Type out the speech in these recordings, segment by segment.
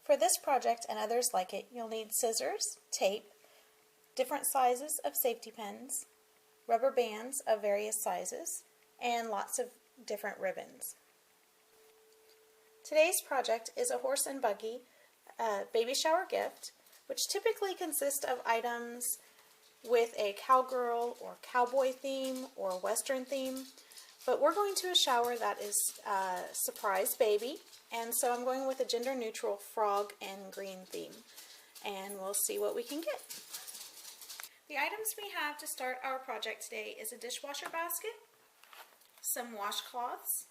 For this project and others like it, you'll need scissors, tape, different sizes of safety pins, rubber bands of various sizes, and lots of different ribbons. Today's project is a horse and buggy baby shower gift, which typically consists of items with a cowgirl or cowboy theme or western theme, but we're going to a shower that is surprise baby, and so I'm going with a gender neutral frog and green theme, and we'll see what we can get. The items we have to start our project today is a dishwasher basket, some washcloths,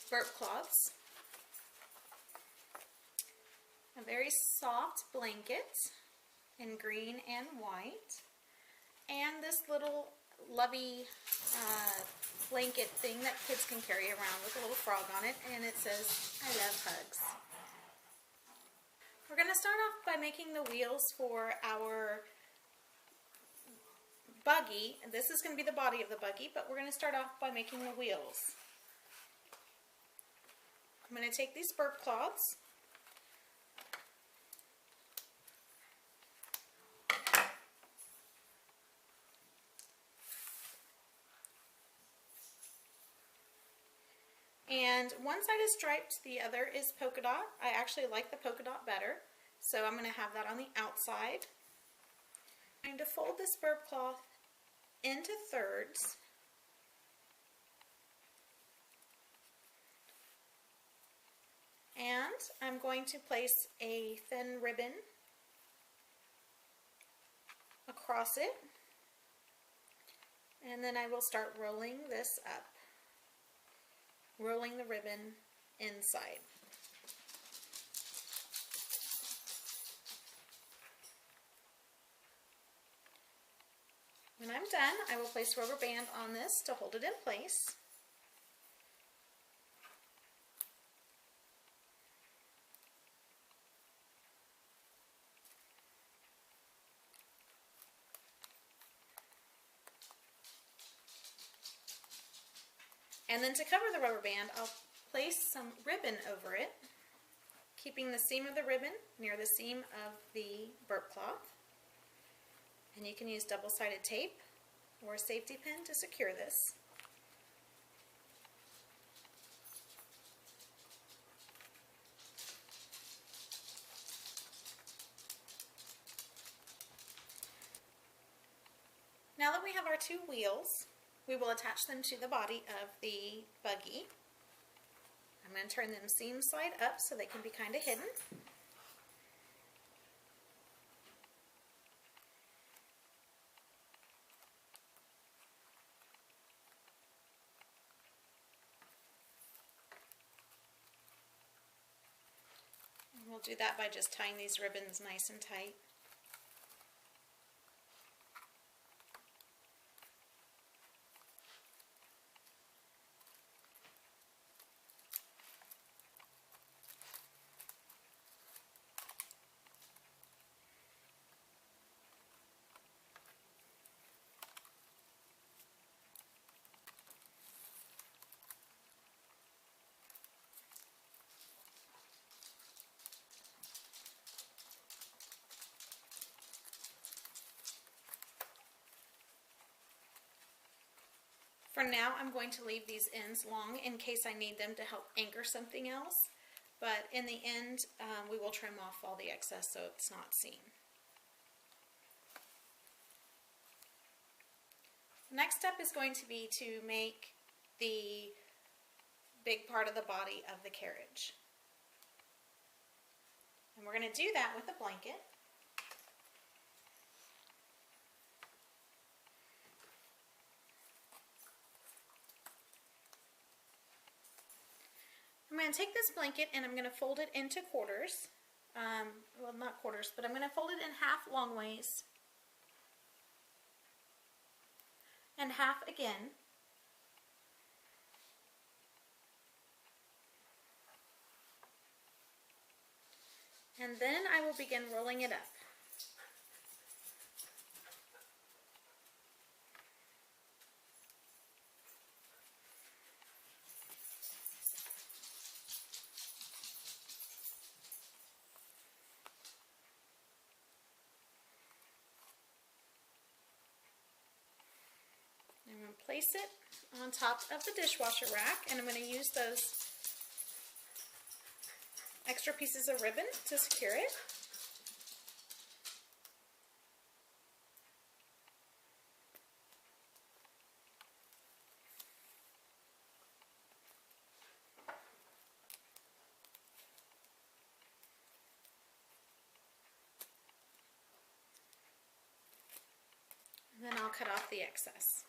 burp cloths, a very soft blanket in green and white, and this little lovey blanket thing that kids can carry around with a little frog on it, and it says, "I love hugs." We're going to start off by making the wheels for our buggy. This is going to be the body of the buggy, but we're going to start off by making the wheels. I'm going to take these burp cloths, and one side is striped, the other is polka dot. I actually like the polka dot better, so I'm going to have that on the outside. I'm going to fold this burp cloth into thirds, and I'm going to place a thin ribbon across it, and then I will start rolling this up, rolling the ribbon inside. When I'm done, I will place a rubber band on this to hold it in place. And then to cover the rubber band, I'll place some ribbon over it, keeping the seam of the ribbon near the seam of the burp cloth. And you can use double-sided tape or a safety pin to secure this. Now that we have our two wheels, we will attach them to the body of the buggy. I'm going to turn them seam side up so they can be kind of hidden. And we'll do that by just tying these ribbons nice and tight. For now, I'm going to leave these ends long in case I need them to help anchor something else, but in the end, we will trim off all the excess so it's not seen. The next step is going to be to make the big part of the body of the carriage. And we're going to do that with a blanket. I'm going to take this blanket and I'm going to fold it into quarters. Well, not quarters, but I'm going to fold it in half long ways and half again. And then I will begin rolling it up. going to place it on top of the dishwasher rack, and I'm going to use those extra pieces of ribbon to secure it. And then I'll cut off the excess.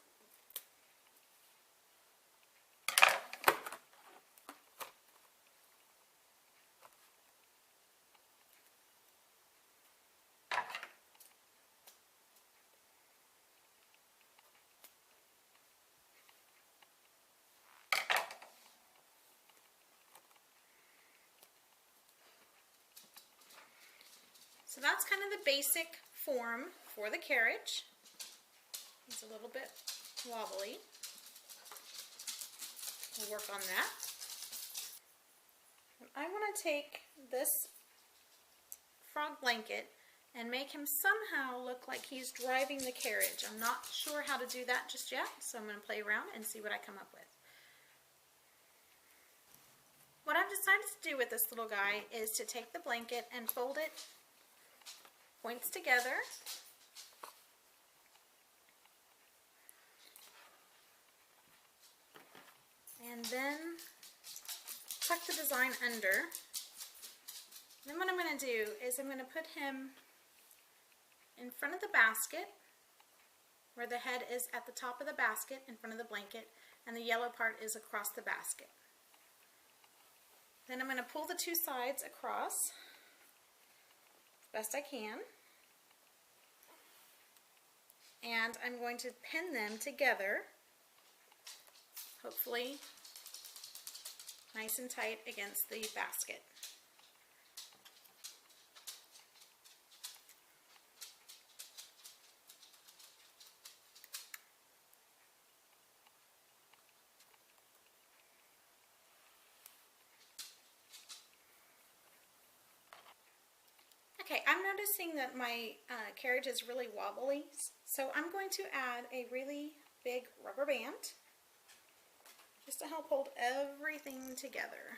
So that's kind of the basic form for the carriage. It's a little bit wobbly. We'll work on that. I want to take this frog blanket and make him somehow look like he's driving the carriage. I'm not sure how to do that just yet, so I'm going to play around and see what I come up with. What I've decided to do with this little guy is to take the blanket and fold it points together. And then tuck the design under. Then what I'm going to do is I'm going to put him in front of the basket, where the head is at the top of the basket in front of the blanket, and the yellow part is across the basket. Then I'm going to pull the two sides across as best I can, and I'm going to pin them together, hopefully nice and tight against the basket. Okay, I'm noticing that my carriage is really wobbly, so I'm going to add a really big rubber band just to help hold everything together.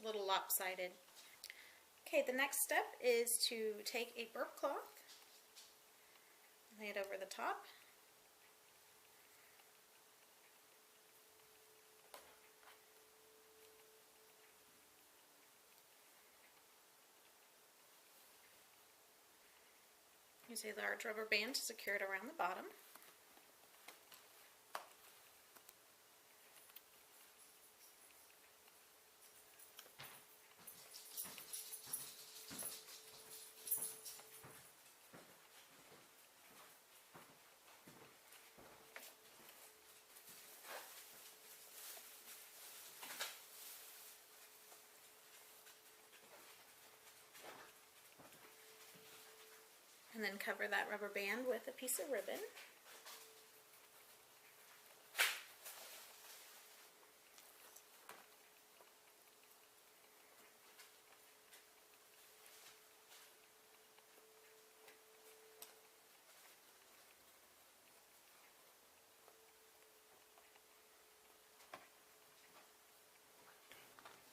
A little lopsided. Okay, the next step is to take a burp cloth, lay it over the top, use a large rubber band to secure it around the bottom. And then cover that rubber band with a piece of ribbon.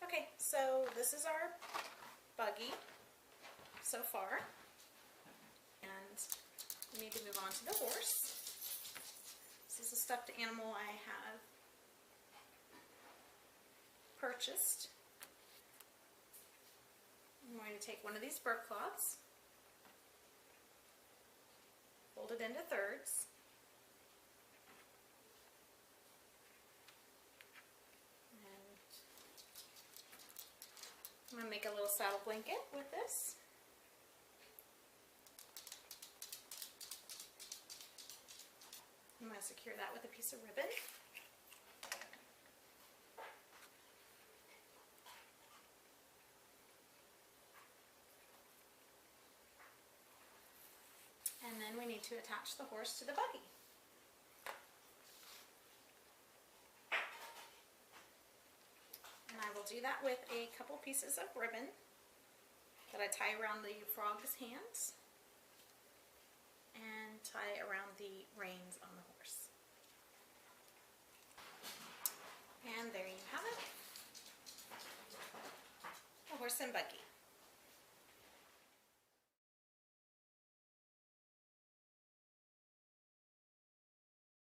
Okay, so this is our buggy so far. And we need to move on to the horse. This is a stuffed animal I have purchased. I'm going to take one of these burp cloths, fold it into thirds, and I'm going to make a little saddle blanket with this. I'm going to secure that with a piece of ribbon. And then we need to attach the horse to the buggy. And I will do that with a couple pieces of ribbon that I tie around the frog's hands and tie around the reins on the horse. And there you have it, the horse and buggy.